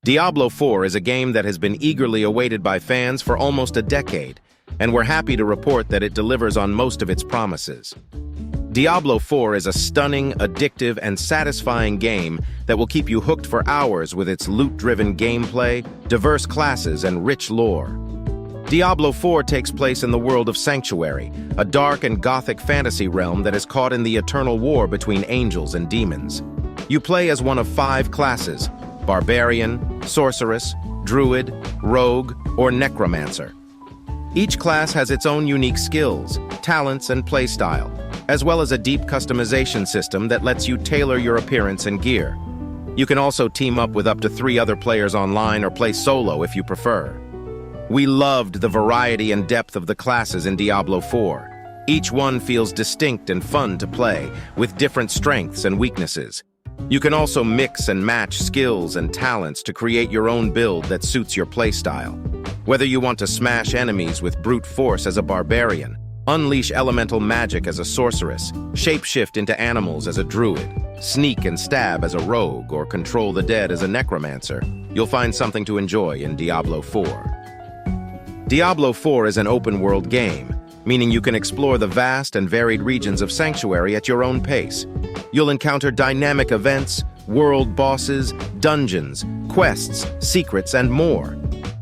Diablo 4 is a game that has been eagerly awaited by fans for almost a decade, and we're happy to report that it delivers on most of its promises. Diablo 4 is a stunning, addictive, and satisfying game that will keep you hooked for hours with its loot-driven gameplay, diverse classes, and rich lore. Diablo 4 takes place in the world of Sanctuary, a dark and gothic fantasy realm that is caught in the eternal war between angels and demons. You play as one of 5 classes: Barbarian, Sorceress, Druid, Rogue, or Necromancer. Each class has its own unique skills, talents, and playstyle, as well as a deep customization system that lets you tailor your appearance and gear. You can also team up with up to 3 other players online or play solo if you prefer. We loved the variety and depth of the classes in Diablo 4. Each one feels distinct and fun to play, with different strengths and weaknesses. You can also mix and match skills and talents to create your own build that suits your playstyle. Whether you want to smash enemies with brute force as a barbarian, unleash elemental magic as a sorceress, shapeshift into animals as a druid, sneak and stab as a rogue, or control the dead as a necromancer, you'll find something to enjoy in Diablo 4. Diablo 4 is an open-world game, meaning you can explore the vast and varied regions of Sanctuary at your own pace. You'll encounter dynamic events, world bosses, dungeons, quests, secrets, and more.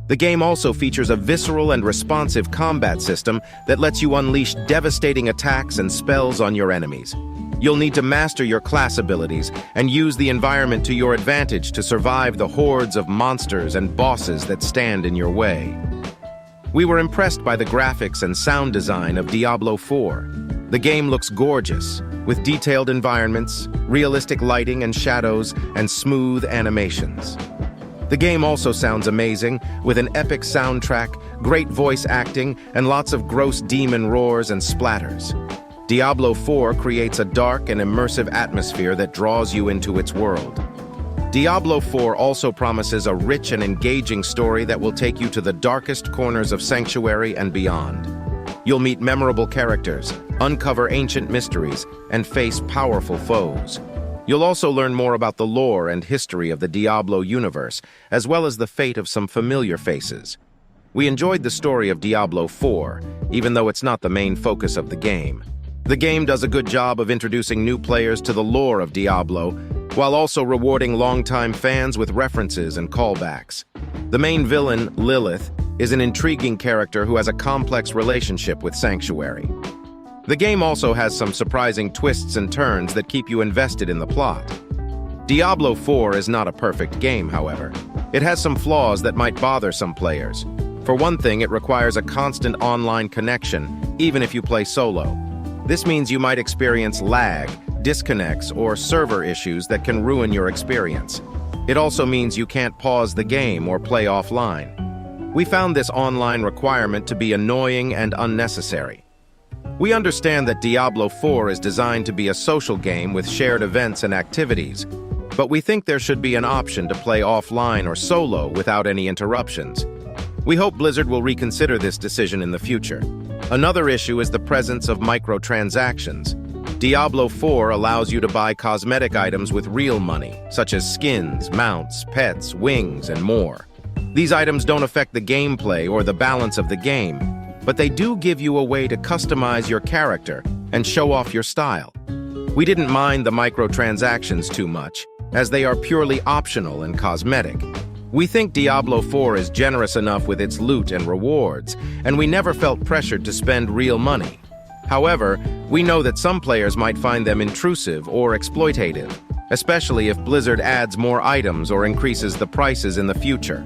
The game also features a visceral and responsive combat system that lets you unleash devastating attacks and spells on your enemies. You'll need to master your class abilities and use the environment to your advantage to survive the hordes of monsters and bosses that stand in your way. We were impressed by the graphics and sound design of Diablo 4. The game looks gorgeous, with detailed environments, realistic lighting and shadows, and smooth animations. The game also sounds amazing, with an epic soundtrack, great voice acting, and lots of gross demon roars and splatters. Diablo 4 creates a dark and immersive atmosphere that draws you into its world. Diablo 4 also promises a rich and engaging story that will take you to the darkest corners of Sanctuary and beyond. You'll meet memorable characters, uncover ancient mysteries, and face powerful foes. You'll also learn more about the lore and history of the Diablo universe, as well as the fate of some familiar faces. We enjoyed the story of Diablo 4, even though it's not the main focus of the game. The game does a good job of introducing new players to the lore of Diablo, while also rewarding longtime fans with references and callbacks. The main villain, Lilith, is an intriguing character who has a complex relationship with Sanctuary. The game also has some surprising twists and turns that keep you invested in the plot. Diablo 4 is not a perfect game, however. It has some flaws that might bother some players. For one thing, it requires a constant online connection, even if you play solo. This means you might experience lag, disconnects, or server issues that can ruin your experience. It also means you can't pause the game or play offline. We found this online requirement to be annoying and unnecessary. We understand that Diablo 4 is designed to be a social game with shared events and activities, but we think there should be an option to play offline or solo without any interruptions. We hope Blizzard will reconsider this decision in the future. Another issue is the presence of microtransactions. Diablo 4 allows you to buy cosmetic items with real money, such as skins, mounts, pets, wings, and more. These items don't affect the gameplay or the balance of the game, but they do give you a way to customize your character and show off your style. We didn't mind the microtransactions too much, as they are purely optional and cosmetic. We think Diablo 4 is generous enough with its loot and rewards, and we never felt pressured to spend real money. However, we know that some players might find them intrusive or exploitative, especially if Blizzard adds more items or increases the prices in the future.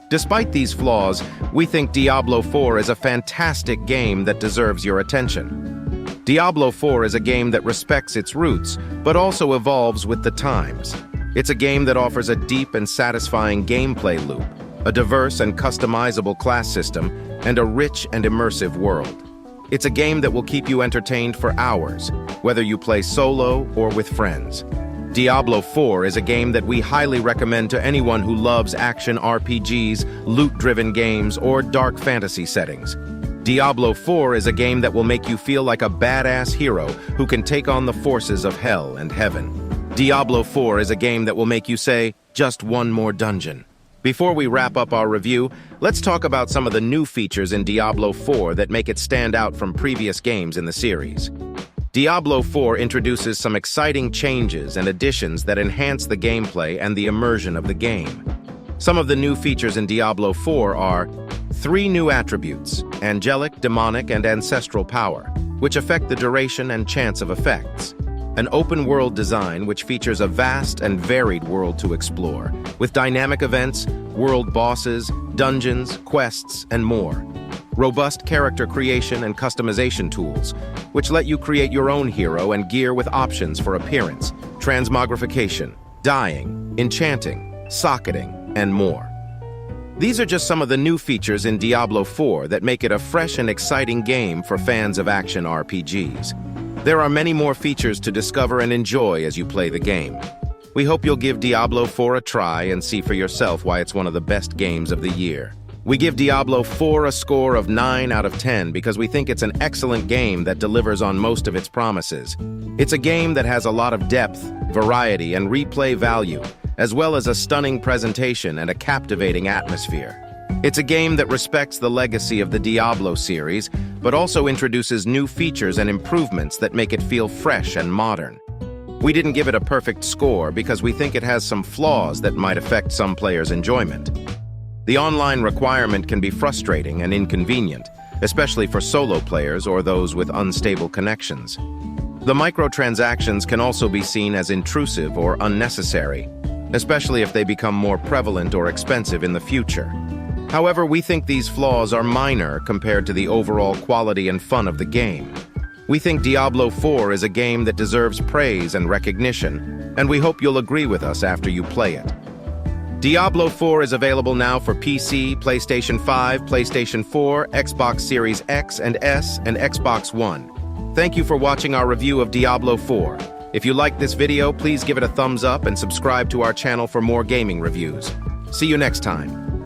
Despite these flaws, we think Diablo 4 is a fantastic game that deserves your attention. Diablo 4 is a game that respects its roots, but also evolves with the times. It's a game that offers a deep and satisfying gameplay loop, a diverse and customizable class system, and a rich and immersive world. It's a game that will keep you entertained for hours, whether you play solo or with friends. Diablo 4 is a game that we highly recommend to anyone who loves action RPGs, loot-driven games, or dark fantasy settings. Diablo 4 is a game that will make you feel like a badass hero who can take on the forces of hell and heaven. Diablo 4 is a game that will make you say, "Just one more dungeon." Before we wrap up our review, let's talk about some of the new features in Diablo 4 that make it stand out from previous games in the series. Diablo 4 introduces some exciting changes and additions that enhance the gameplay and the immersion of the game. Some of the new features in Diablo 4 are 3 new attributes: angelic, demonic, and ancestral power, which affect the duration and chance of effects. An open-world design which features a vast and varied world to explore, with dynamic events, world bosses, dungeons, quests, and more. Robust character creation and customization tools, which let you create your own hero and gear with options for appearance, transmogrification, dyeing, enchanting, socketing, and more. These are just some of the new features in Diablo 4 that make it a fresh and exciting game for fans of action RPGs. There are many more features to discover and enjoy as you play the game. We hope you'll give Diablo 4 a try and see for yourself why it's one of the best games of the year. We give Diablo 4 a score of 9 out of 10 because we think it's an excellent game that delivers on most of its promises. It's a game that has a lot of depth, variety, and replay value, as well as a stunning presentation and a captivating atmosphere. It's a game that respects the legacy of the Diablo series, but also introduces new features and improvements that make it feel fresh and modern. We didn't give it a perfect score because we think it has some flaws that might affect some players' enjoyment. The online requirement can be frustrating and inconvenient, especially for solo players or those with unstable connections. The microtransactions can also be seen as intrusive or unnecessary, especially if they become more prevalent or expensive in the future. However, we think these flaws are minor compared to the overall quality and fun of the game. We think Diablo 4 is a game that deserves praise and recognition, and we hope you'll agree with us after you play it. Diablo 4 is available now for PC, PlayStation 5, PlayStation 4, Xbox Series X and S, and Xbox One. Thank you for watching our review of Diablo 4. If you liked this video, please give it a thumbs up and subscribe to our channel for more gaming reviews. See you next time.